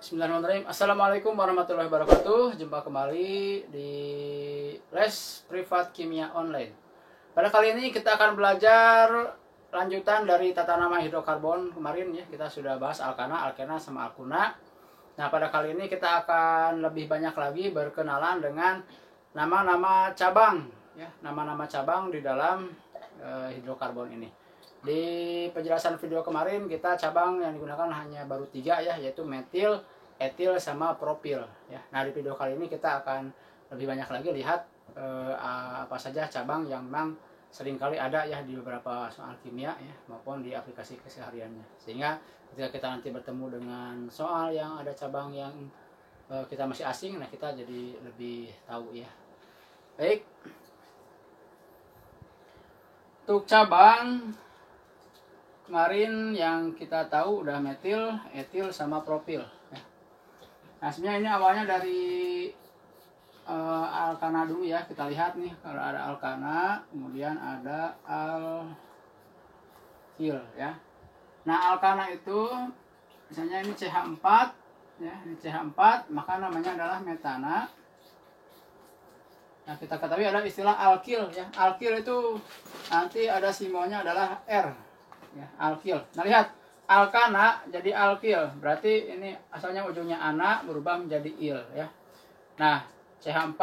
Bismillahirrahmanirrahim. Assalamualaikum warahmatullahi wabarakatuh. Jumpa kembali di Les Privat Kimia Online. Pada kali ini kita akan belajar lanjutan dari tata nama hidrokarbon kemarin ya. Kita sudah bahas alkana, alkena, sama alkuna. Nah, pada kali ini kita akan lebih banyak lagi berkenalan dengan nama-nama cabang ya, nama-nama cabang di dalam hidrokarbon ini. Di penjelasan video kemarin kita cabang yang digunakan hanya baru 3 ya, yaitu metil, etil, sama propil ya. Nah, di video kali ini kita akan lebih banyak lagi lihat apa saja cabang yang memang seringkali ada ya di beberapa soal kimia ya, maupun di aplikasi kesehariannya. Sehingga ketika kita nanti bertemu dengan soal yang ada cabang yang kita masih asing, nah kita jadi lebih tahu ya. Baik. Untuk cabang kemarin yang kita tahu udah metil, etil, sama propil ya. Nah, sebenarnya ini awalnya dari alkana dulu ya. Kita lihat nih, kalau ada alkana, kemudian ada alkil ya. Nah, alkana itu misalnya ini CH4 ya, ini CH4, maka namanya adalah metana. Nah, kita ketahui ada istilah alkil ya. Alkil itu nanti ada simbolnya adalah R ya, alkil. Nah, lihat, alkana jadi alkil, berarti ini asalnya ujungnya ana berubah menjadi il ya. Nah, CH4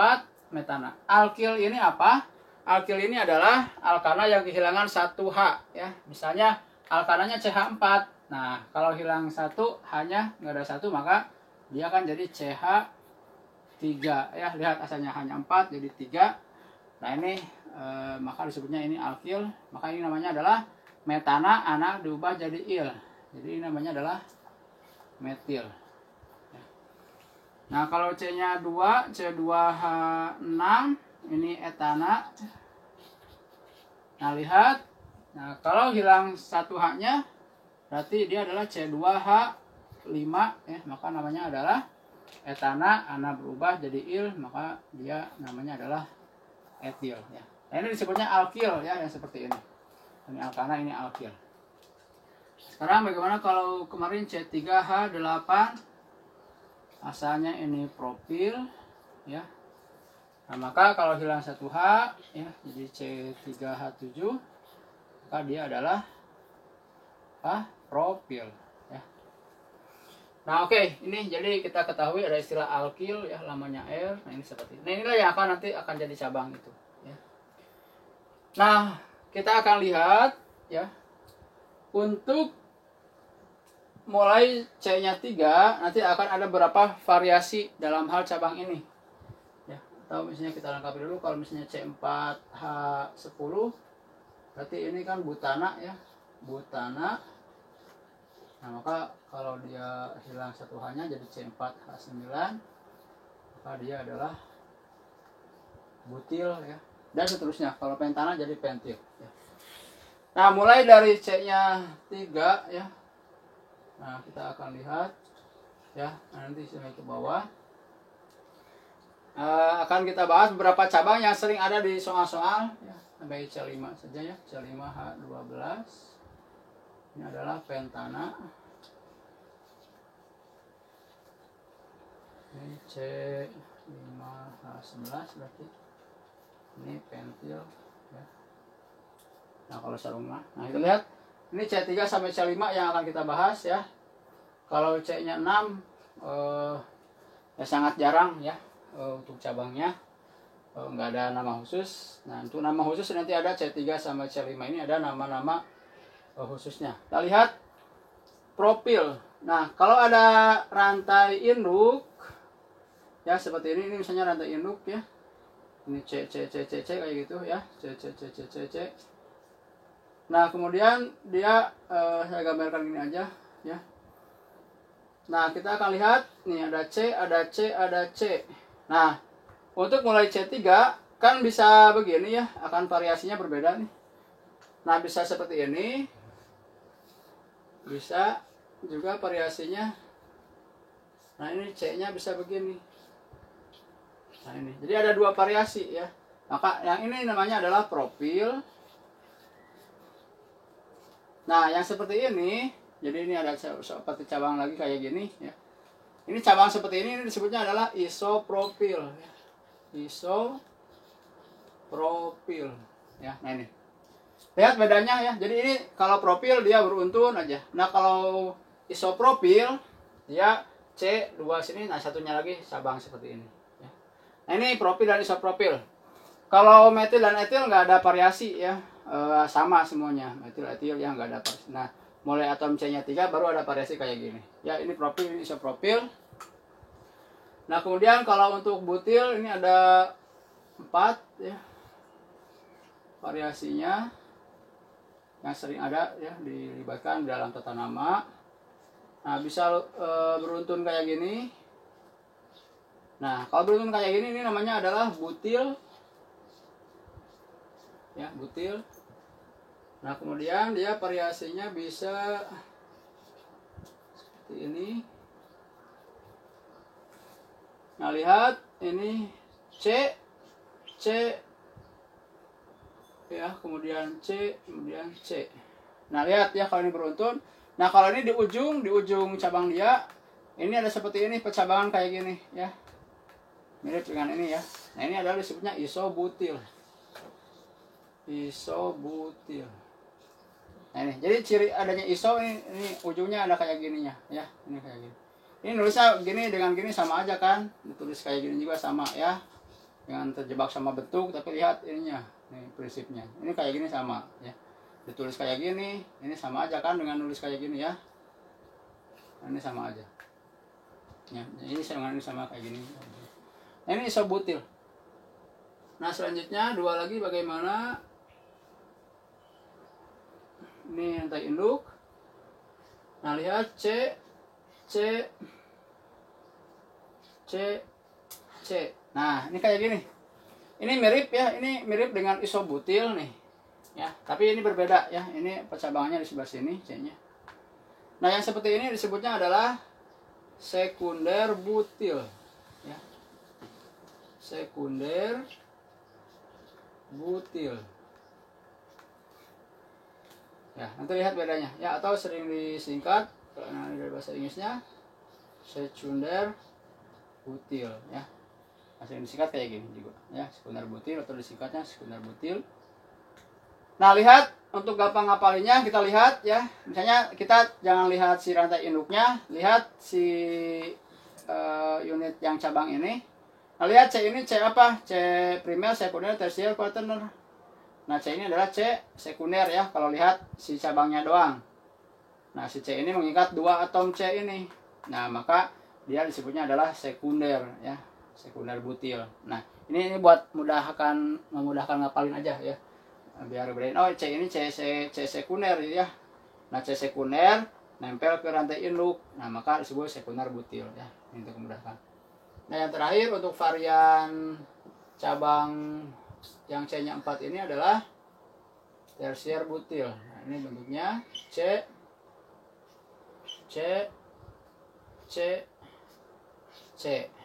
metana. Alkil ini apa? Alkil ini adalah alkana yang kehilangan 1H ya. Misalnya alkananya CH4. Nah, kalau hilang 1, hanya nggak ada 1, maka dia akan jadi CH3 ya. Lihat, asalnya hanya 4 jadi 3. Nah, ini maka disebutnya ini alkil. Maka ini namanya adalah metana, ana diubah jadi il. Jadi ini namanya adalah metil. Nah, kalau C-nya 2, C2H6, ini etana. Nah, lihat. Nah, kalau hilang 1H-nya, berarti dia adalah C2H5 ya, maka namanya adalah etana, ana berubah jadi il, maka dia namanya adalah etil ya. Nah, ini disebutnya alkil ya, yang seperti ini. Ini alkana, ini alkil. Sekarang bagaimana kalau kemarin C3H8, asalnya ini propil ya. Nah, maka kalau hilang 1H ya, jadi C3H7, maka dia adalah propil ya. Nah, oke, ini jadi kita ketahui ada istilah alkil ya, lamanya R. Nah, ini seperti ini. Nah, inilah yang nanti akan jadi cabang itu ya. Nah, kita akan lihat ya, untuk mulai C-nya 3 nanti akan ada beberapa variasi dalam hal cabang ini ya. Atau misalnya kita lengkapi dulu, kalau misalnya C4H10 berarti ini kan butana ya, butana. Nah, maka kalau dia hilang 1H-nya jadi C4H9, maka dia adalah butil ya, dan seterusnya. Kalau pentana jadi pentil ya. Nah, mulai dari C-nya 3 ya. Nah, kita akan lihat ya, nanti sampai ke bawah akan kita bahas beberapa cabang yang sering ada di soal-soal ya. Sampai C5 saja ya, C5H12 ini adalah pentana. Ini C5H11 berarti ini pentil ya. Nah, kalau sarungnya, nah itu lihat, ini C3 sampai C5 yang akan kita bahas ya. Kalau C-nya 6 ya sangat jarang ya, untuk cabangnya nggak ada nama khusus. Nah, untuk nama khusus nanti ada C3 sampai C5, ini ada nama-nama khususnya. Kita lihat propil. Nah, kalau ada rantai induk ya seperti ini misalnya rantai induk ya. Ini C kayak gitu ya, C. Nah, kemudian dia saya gambarkan gini aja ya. Nah, kita akan lihat nih ada C, ada C, ada C. Nah, untuk mulai C3 kan bisa begini ya, akan variasinya berbeda nih. Nah, bisa seperti ini. Bisa juga variasinya. Nah, ini C-nya bisa begini. Nah, ini. Jadi ada 2 variasi ya. Maka yang ini namanya adalah propil. Nah, yang seperti ini, jadi ini ada seperti cabang lagi kayak gini ya. Ini cabang seperti ini disebutnya adalah isopropil. Isopropil. Ya, nah ini. Lihat bedanya ya. Jadi ini kalau propil dia beruntun aja. Nah kalau isopropil dia C2 sini, nah satunya lagi cabang seperti ini. Ya. Nah ini propil dan isopropil. Kalau metil dan etil nggak ada variasi ya, sama semuanya. Metil, etil ya nggak ada variasi. Nah mulai atom C-nya 3 baru ada variasi kayak gini. Ya ini propil, ini isopropil. Nah kemudian kalau untuk butil ini ada 4 ya variasinya yang sering ada ya dilibatkan dalam tata nama. Nah bisa beruntun kayak gini. Nah kalau beruntun kayak gini ini namanya adalah butil. Ya butil. Nah kemudian dia variasinya bisa seperti ini. Nah lihat ini C ya, kemudian C. Nah lihat ya kalau ini beruntun. Nah kalau ini di ujung cabang dia ini ada seperti ini, percabangan kayak gini ya, mirip dengan ini ya. Nah ini adalah disebutnya isobutil. Nah ini jadi ciri adanya iso ini ujungnya ada kayak gininya ya, ini kayak gini. Ini nulisnya gini dengan gini sama aja kan, ditulis kayak gini juga sama ya, jangan terjebak sama bentuk tapi lihat ininya, ini prinsipnya. Ini kayak gini sama ya, ditulis kayak gini, ini sama aja kan dengan nulis kayak gini ya. Nah, ini sama aja. Ya, ini sama kayak gini. Nah, ini isobutil. Nah selanjutnya dua lagi bagaimana? Ini rantai induk. Nah lihat C. Nah ini kayak gini. Ini mirip ya, ini mirip dengan isobutil nih. Ya, tapi ini berbeda ya. Ini percabangannya di sebelah sini C-nya. Nah yang seperti ini disebutnya adalah sekunder butil. Ya. Sekunder butil. Ya, nanti lihat bedanya ya, atau sering disingkat karena dari bahasa Inggrisnya sekunder butil ya. Sering disingkat kayak gini juga ya, sekunder butil atau disingkatnya sekunder butil. Nah, lihat untuk gampang ngapalinnya kita lihat ya. Misalnya kita jangan lihat si rantai induknya, lihat si unit yang cabang ini. Nah, lihat C ini C apa? C primer, sekunder, tersier, kuaterner. Nah, C ini adalah C sekunder ya, kalau lihat si cabangnya doang. Nah, si C ini mengikat 2 atom C ini. Nah, maka dia disebutnya adalah sekunder ya, sekunder butil. Nah, ini buat memudahkan ngapalin aja ya. Biar bedain, oh C ini C sekunder ya. Nah, C sekunder nempel ke rantai induk. Nah, maka disebut sekunder butil ya. Ini untuk memudahkan. Nah, yang terakhir untuk varian cabang yang C-nya 4 ini adalah tersier butil. Nah, ini bentuknya C.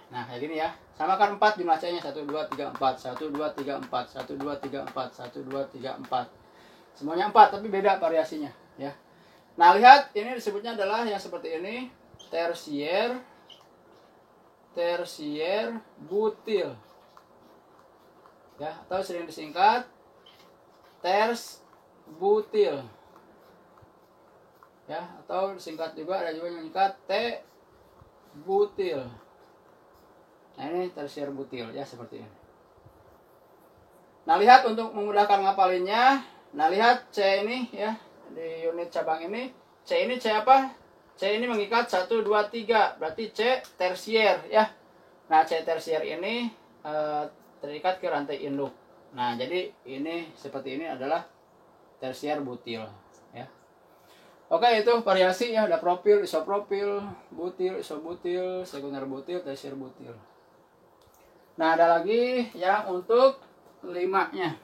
Nah, kayak gini ya. Sama kan 4 jumlah C-nya 1 2 3 4, 1 2 3 4, 1 2 3 4, 1 2 3 4. Semuanya 4 tapi beda variasinya ya. Nah, lihat ini disebutnya adalah yang seperti ini, tersier butil. Ya, atau sering disingkat ters butil. Ya, atau disingkat juga ada juga yang disingkat T butil. Nah, ini tersier butil ya seperti ini. Nah, lihat untuk memudahkan ngapalinnya. Nah, lihat C ini ya, di unit cabang ini. C ini C apa? C ini mengikat 1 2 3, berarti C tersier ya. Nah, C tersier ini terikat ke rantai induk. Nah, jadi ini seperti ini adalah tersier butil ya. Oke, itu variasi ya, ada propil, isopropil, butil, isobutil, sekunder butil, tersier butil. Nah, ada lagi yang untuk 5-nya.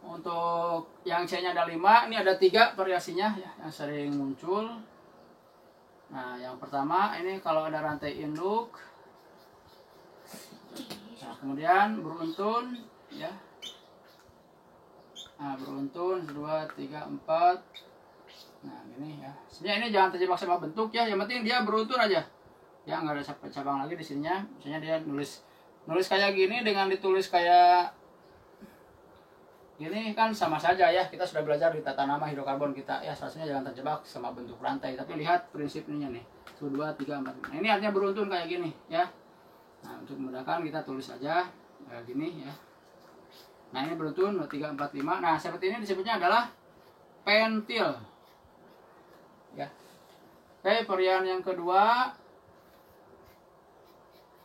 Untuk yang C-nya ada 5, ini ada 3 variasinya ya, yang sering muncul. Nah, yang pertama ini kalau ada rantai induk. Nah, kemudian beruntun ya. Nah, beruntun 2 3 4 Nah gini ya. Sebenarnya ini jangan terjebak sama bentuk ya. Yang penting dia beruntun aja. Ya nggak ada cabang lagi di sininya. Misalnya dia nulis kayak gini dengan ditulis kayak gini kan sama saja ya. Kita sudah belajar di tata nama hidrokarbon kita ya. Seharusnya jangan terjebak sama bentuk rantai. Tapi lihat prinsipnya nih. 1, 2, 3, 4. Nah ini artinya beruntun kayak gini ya. Nah untuk memudahkan kita tulis aja kayak gini ya. Nah ini beruntun 2, 3, 4, 5. Nah seperti ini disebutnya adalah pentil ya. Oke, perian yang kedua,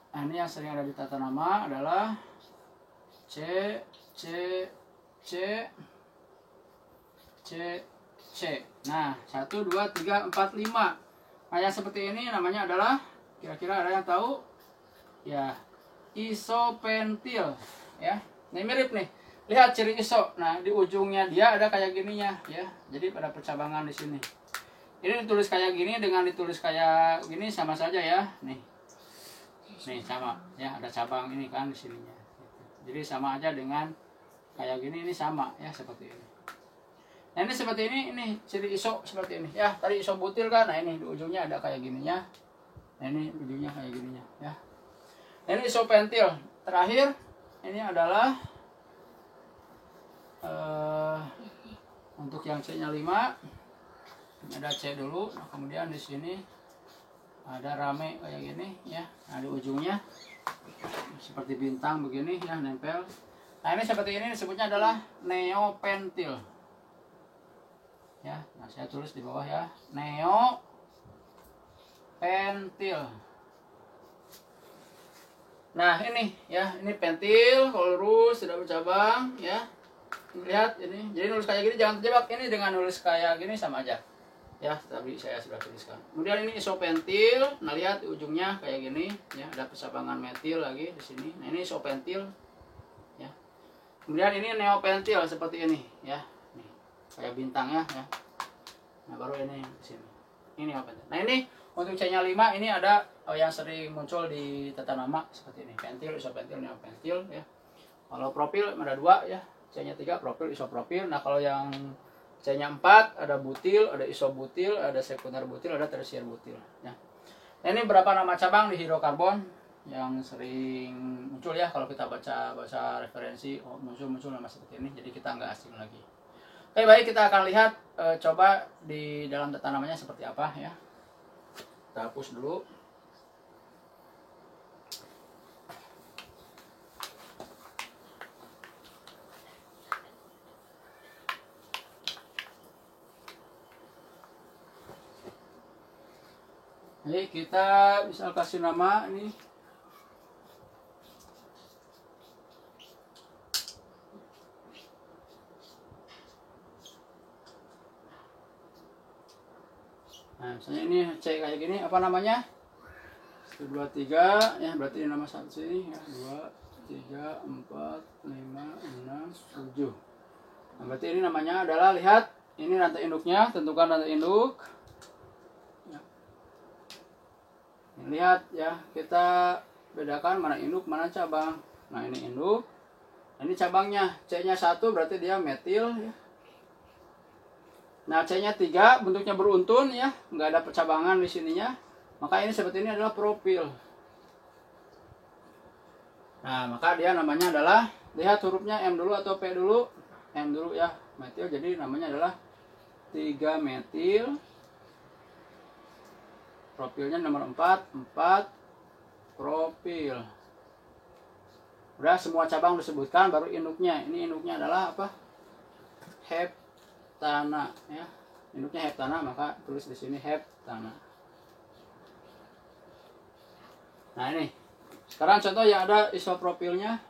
nah ini yang sering ada di tata nama adalah C C C C C. Nah 1, 2, 3, 4, 5. Nah yang seperti ini namanya adalah, kira-kira ada yang tahu ya, isopentil ya. Ini mirip nih. Lihat ciri iso. Nah, di ujungnya dia ada kayak gininya ya. Jadi pada percabangan di sini. Ini ditulis kayak gini dengan ditulis kayak gini sama saja ya. Nih. Nih sama ya, ada cabang ini kan di sininya. Jadi sama aja dengan kayak gini, ini sama ya seperti ini. Nah, ini seperti ini ciri iso seperti ini ya. Tadi iso butil kan. Nah, ini di ujungnya ada kayak gininya. Nah, ini ujungnya kayak gininya ya. Nah, ini isopentil. Terakhir ini adalah untuk yang C-nya 5, ini ada C dulu. Nah, kemudian di sini ada rame kayak gini ya. Nah, di ujungnya seperti bintang begini ya, nempel. Nah, ini seperti ini disebutnya adalah neopentil. Ya, nah saya tulis di bawah ya, neopentil. Nah, ini ya, ini pentil, kalau lurus tidak bercabang ya. Lihat ini, jadi nulis kayak gini jangan terjebak. Ini dengan nulis kayak gini sama aja ya, tadi saya sudah tuliskan. Kemudian ini isopentil. Nah lihat di ujungnya kayak gini ya, ada percabangan metil lagi di sini. Nah ini isopentil ya. Kemudian ini neopentil seperti ini ya, nih, kayak bintang ya. Nah baru ini di sini, ini neopentil. Nah ini untuk C-nya 5, ini ada yang sering muncul di tata nama seperti ini, pentil, isopentil, neopentil ya. Kalau propil ada 2 ya, C-nya 3 propil, isopropil. Nah kalau yang C-nya 4 ada butil, ada isobutil, ada sekunder butil, ada tersier butil ya. Nah, ini berapa nama cabang di hidrokarbon yang sering muncul ya. Kalau kita baca referensi, oh, muncul nama seperti ini, jadi kita nggak asing lagi. Oke, baik, kita akan lihat coba di dalam tata namanya seperti apa ya. Kita hapus dulu. Jadi kita bisa kasih nama ini. Nah, misalnya ini C kayak gini, apa namanya? 1, 2, 3 ya, berarti ini nama satu sini ya. 2, 3, 4, 5, 6, 7. Nah, berarti ini namanya adalah, lihat, ini rantai induknya, tentukan rantai induk. Ya. Lihat ya, kita bedakan mana induk, mana cabang. Nah, ini induk. Ini cabangnya, C-nya 1 berarti dia metil ya. Nah, C-nya 3 bentuknya beruntun ya, nggak ada percabangan di sininya. Maka ini seperti ini adalah propil. Nah, maka dia namanya adalah, lihat hurufnya M dulu atau P dulu. M dulu ya, metil, jadi namanya adalah 3 metil. Propilnya nomor 4 propil. Udah semua cabang disebutkan, baru induknya. Ini induknya adalah apa? Heptana ya. Induknya heptana, maka tulis di sini heptana. Nah, ini. Sekarang contoh yang ada isopropilnya.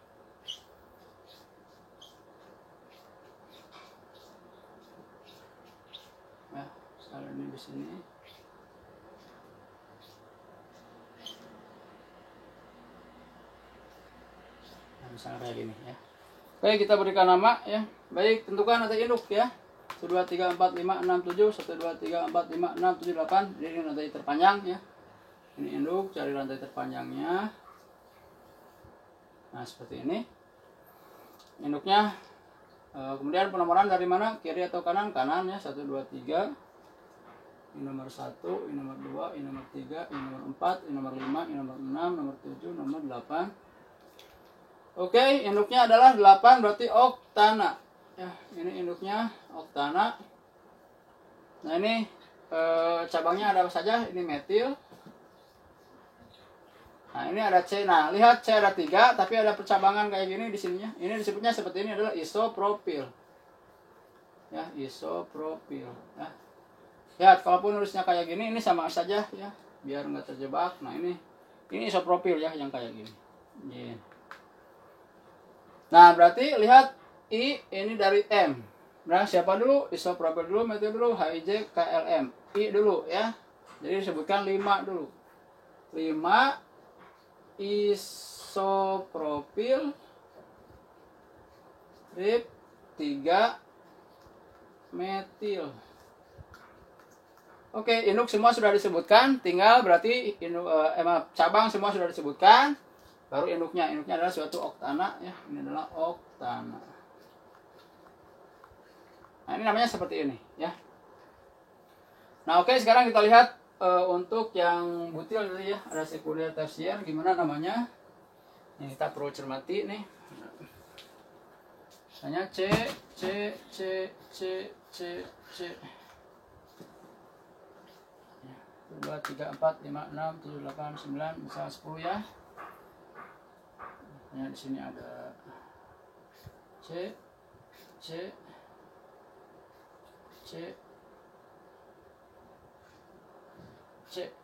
Ya, sekarang ini di sini. Misalnya kayak gini ya. Baik, kita berikan nama ya. Baik, tentukan rantai induk ya. 1, 2, 3, 4, 5, 6, 7. 1, 2, 3, 4, 5, 6, 7, 8. Jadi ini rantai terpanjang ya. Ini induk, cari rantai terpanjangnya. Nah, seperti ini. Induknya. Kemudian penomoran dari mana? Kiri atau kanan? Kanan ya. 1, 2, 3. ini nomor 1, ini nomor 2, ini nomor 3, ini nomor 4, ini nomor 5, ini nomor 6, nomor 7, nomor 8. Oke, induknya adalah 8, berarti oktana. Ya, ini induknya oktana. Nah, ini cabangnya ada apa saja? Ini metil. Nah, ini ada C. Nah, lihat C ada 3, tapi ada percabangan kayak gini di sininya. Ini disebutnya seperti ini adalah isopropil. Ya, isopropil. Ya. Lihat, kalaupun nulisnya kayak gini, ini sama saja ya, biar nggak terjebak. Nah, ini isopropil ya, yang kayak gini. Ini. Nah, berarti lihat I ini dari M. Nah, siapa dulu? Isopropil dulu, metil dulu, HIJ, KLM. I dulu ya. Jadi disebutkan 5 dulu. 5 isopropil strip 3 metil. Oke, induk semua sudah disebutkan, tinggal berarti cabang semua sudah disebutkan, baru induknya adalah suatu oktana ya, ini adalah oktana. Nah, ini namanya seperti ini ya. Nah, oke, sekarang kita lihat untuk yang butil tadi ya, ada sekunder tersier, gimana namanya? Ini kita perlu cermati nih. Misalnya C 2, 3, 4, 5, 6, 7, 8, 9, misal 10 ya. Nah, di sini ada C.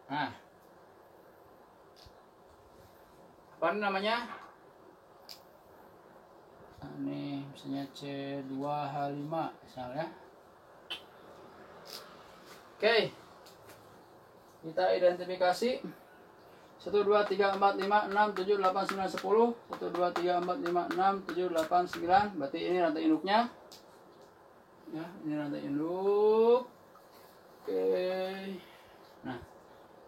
Nah, apa ini namanya? Nah, ini misalnya C2H5 misalnya. Oke. Kita identifikasi 1, 2, 3, 4, 5, 6, 7, 8, 9, 10. 1, 2, 3, 4, 5, 6, 7, 8, 9. Berarti ini rantai induknya. Ya, ini rantai induk. Oke. Nah,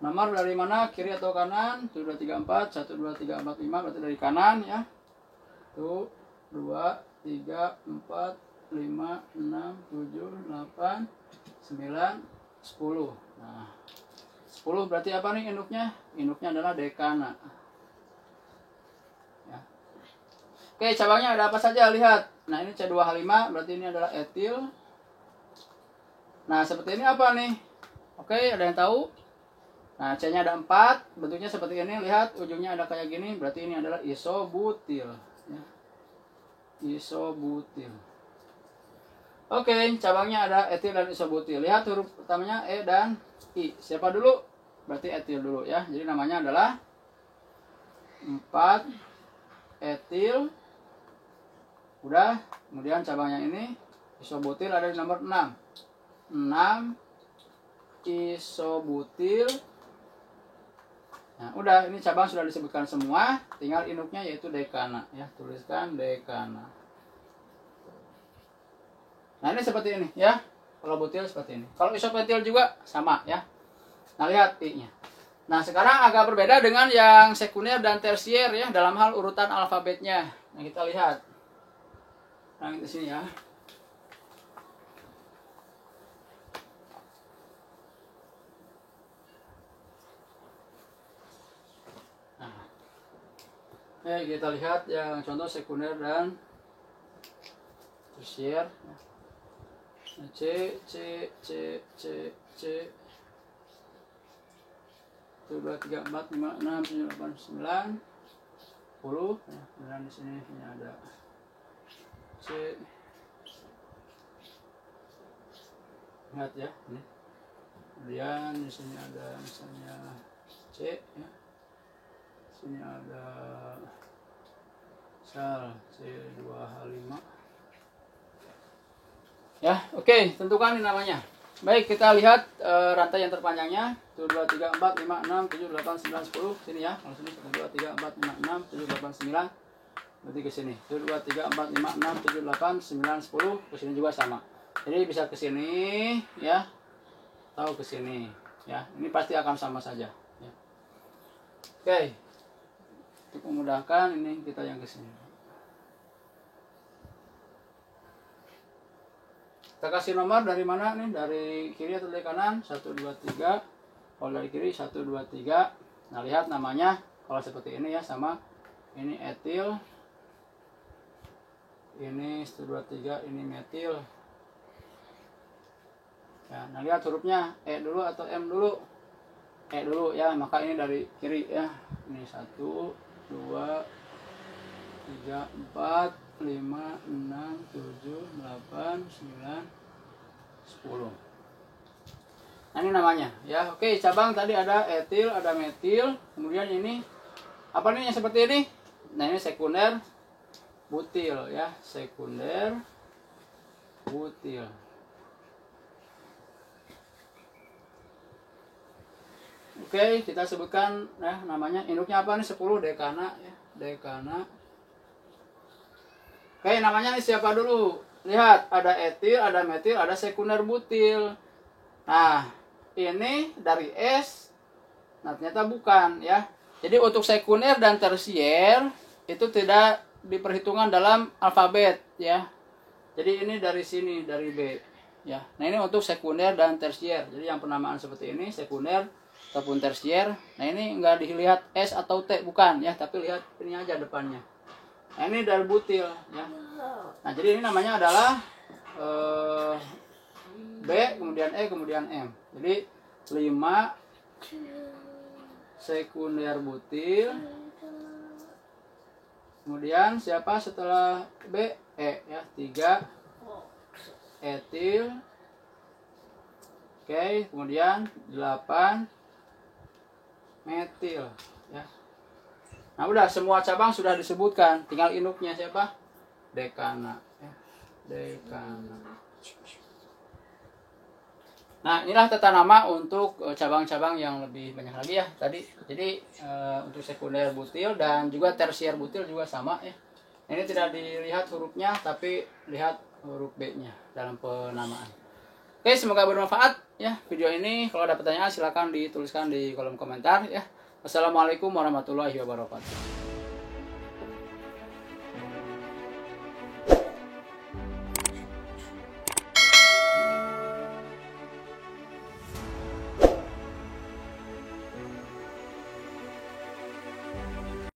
nomor dari mana? Kiri atau kanan? 1, 2, 3, 4. 1, 2, 3, 4, 5. Berarti dari kanan ya. 1, 2, 3, 4, 5, 6, 7, 8, 9, 10. Nah, 10 berarti apa nih induknya? Induknya adalah dekana. Ya. Oke, cabangnya ada apa saja? Lihat. Nah, ini C2H5, berarti ini adalah etil. Nah, seperti ini apa nih? Oke, ada yang tahu? Nah, C-nya ada 4, bentuknya seperti ini. Lihat, ujungnya ada kayak gini, berarti ini adalah isobutil. Ya. Isobutil. Oke, cabangnya ada etil dan isobutil. Lihat huruf utamanya E dan I. Siapa dulu? Berarti etil dulu ya. Jadi namanya adalah 4 etil. Udah, kemudian cabangnya ini isobutil ada di nomor 6. 6 isobutil. Nah, udah, ini cabang sudah disebutkan semua, tinggal induknya yaitu dekana ya. Tuliskan dekana. Nah, ini seperti ini ya. Kalau butil seperti ini. Kalau isobutil juga sama ya. Nah, lihat I-nya. Nah, sekarang agak berbeda dengan yang sekunder dan tersier ya dalam hal urutan alfabetnya. Nah, kita lihat. Nah, di sini ya. Nah, kita lihat yang contoh sekunder dan tersier. Nah, C 1, 2, 3, 4, 5, 6, 7, 8, 9, 10. Ya, kemudian di sini ini ada C. Ingat ya, ini. Kemudian di sini ada misalnya C ya. Sini ada sel C2H5. Ya, oke, tentukan ini namanya. Baik, kita lihat rantai yang terpanjangnya. 1, 2, 3, 4, 5, 6, 7, 8, 9, 10. Sini ya. Kalau sini 1, 2, 3, 4, 5, 6, 7, 8, 9. Berarti ke sini. 1, 2, 3, 4, 5, 6, 7, 8, 9, 10. Ke sini juga sama. Jadi bisa ke sini ya. Atau ke sini ya. Ini pasti akan sama saja ya. Oke. Untuk memudahkan ini kita yang ke sini. Kita kasih nomor dari mana nih? Dari kiri atau dari kanan? 1, 2, 3. Kalau dari kiri 1, 2, 3. Nah, lihat namanya kalau seperti ini ya, sama ini etil. Ini 1, 2, 3, ini metil. Ya, nah lihat hurufnya E dulu atau M dulu? E dulu ya, maka ini dari kiri ya. Ini 1, 2, 3, 4, 5, 6, 7, 8, 9, 10. Nah, ini namanya ya. Oke, cabang tadi ada etil, ada metil, kemudian ini apa nih yang seperti ini? Nah, ini sekunder butil ya, sekunder butil. Oke, kita sebutkan ya namanya. Induknya apa nih? 10 dekana ya, dekana. Oke, namanya nih siapa dulu? Lihat, ada etil, ada metil, ada sekunder butil. Nah, ini dari S. Nah, ternyata bukan ya. Jadi untuk sekunder dan tersier itu tidak diperhitungkan dalam alfabet ya. Jadi ini dari sini, dari B ya. Nah, ini untuk sekunder dan tersier. Jadi yang penamaan seperti ini sekunder ataupun tersier. Nah, ini enggak dilihat S atau T, bukan ya, tapi lihat ini aja depannya. Nah, ini dari butil ya. Nah, jadi ini namanya adalah B, kemudian E, kemudian M. Jadi 5 sekunder butil. Kemudian siapa setelah B? E ya, 3 etil. Oke, kemudian 8 metil ya. Nah, udah semua cabang sudah disebutkan, tinggal induknya siapa? Dekana ya. Dekana. Nah, inilah tata nama untuk cabang-cabang yang lebih banyak lagi ya tadi. Jadi untuk sekunder butil dan juga tersier butil juga sama ya. Ini tidak dilihat hurufnya, tapi lihat huruf B-nya dalam penamaan. Oke, semoga bermanfaat ya video ini. Kalau ada pertanyaan silakan dituliskan di kolom komentar ya. Wassalamualaikum warahmatullahi wabarakatuh.